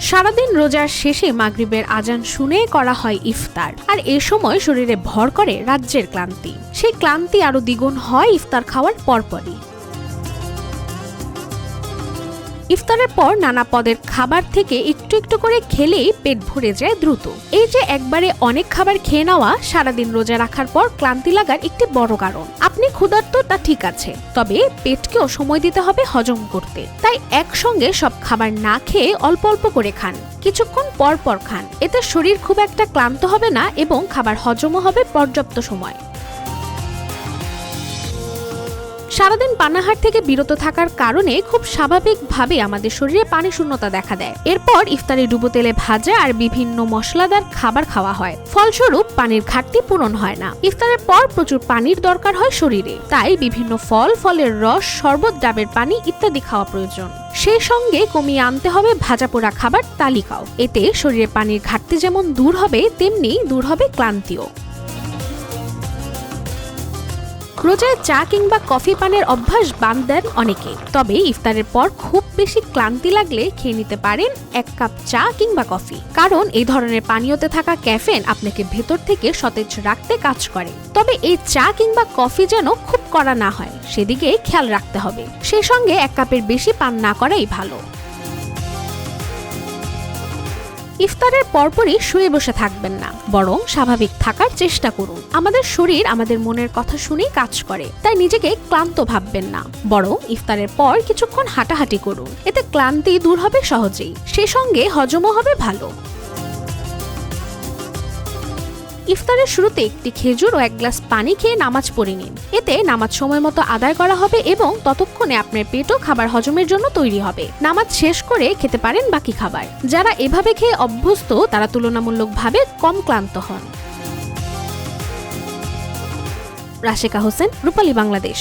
সারাদিন রোজার শেষে মাগরিবের আজান শুনে করা হয় ইফতার। আর এ সময় শরীরে ভর করে রাজ্যের ক্লান্তি। সেই ক্লান্তি আরো দ্বিগুণ হয় ইফতার খাওয়ার পরপরই। ইফতারের পর নানা পদের খাবার থেকে একটু একটু করে খেলেই পেট ভরে যায় দ্রুত। এই যে একবারে অনেক খাবার খেয়ে নেওয়া সারাদিন রোজা রাখার পর ক্লান্তি লাগার একটি বড় কারণ। আপনি ক্ষুধার্ত তা ঠিক আছে, তবে পেটকেও সময় দিতে হবে হজম করতে। তাই একসঙ্গে সব খাবার না খেয়ে অল্প অল্প করে খান, কিছুক্ষণ পর পর খান। এতে শরীর খুব একটা ক্লান্ত হবে না এবং খাবার হজমও হবে পর্যাপ্ত সময়। সারাদিন পানাহার থেকে বিরত থাকার কারণে খুব স্বাভাবিকভাবে আমাদের শরীরে পানি শূন্যতা দেখা দেয়। এরপর ইফতারে ডুবো তেলে ভাজা আর বিভিন্ন মশলাদার খাবার খাওয়া হয়, ফলস্বরূপ পানির ঘাটতি পূরণ হয় না। ইফতারের পর প্রচুর পানির দরকার হয় শরীরে, তাই বিভিন্ন ফল, ফলের রস, শরবত, ডাবের পানি ইত্যাদি খাওয়া প্রয়োজন। সেই সঙ্গে কমিয়ে আনতে হবে ভাজা পোড়া খাবার তালিকাও। এতে শরীরে পানির ঘাটতি যেমন দূর হবে, তেমনি দূর হবে ক্লান্তিও। রোজায় চা কিংবা কফি পানের অভ্যাস বাদ দেন অনেকে, তবে ইফতারের পর খুব বেশি ক্লান্তি লাগলে খেয়ে নিতে পারেন 1 কাপ চা কিংবা কফি, কারণ এই ধরনের পানীয়তে থাকা ক্যাফেন আপনাকে ভেতর থেকে সতেজ রাখতে কাজ করে। তবে এই চা কিংবা কফি যেন খুব কড়া না হয়, সেদিকে খেয়াল রাখতে হবে। সেই সঙ্গে 1 কাপের বেশি পান না করাই ভালো। ইফতারের পরপরই শুয়ে বসে থাকবেন না, বরং স্বাভাবিক থাকার চেষ্টা করুন। আমাদের শরীর আমাদের মনের কথা শুনেই কাজ করে, তাই নিজেকে ক্লান্ত ভাববেন না, বরং ইফতারের পর কিছুক্ষণ হাঁটাহাঁটি করুন। এতে ক্লান্তি দূর হবে সহজেই, সেই সঙ্গে হজমও হবে ভালো। ইফতারের শুরুতে একটি খেজুর ও 1 গ্লাস পানি খেয়ে নামাজ পড়ে নিন। এতে নামাজ সময় মতো আদায় করা হবে এবং ততক্ষণে আপনার পেটও খাবার হজমের জন্য তৈরি হবে। নামাজ শেষ করে খেতে পারেন বাকি খাবার। যারা এভাবে খেয়ে অভ্যস্ত তারা তুলনামূলকভাবে কম ক্লান্ত হন। রাশেকা হোসেন, রূপালী বাংলাদেশ।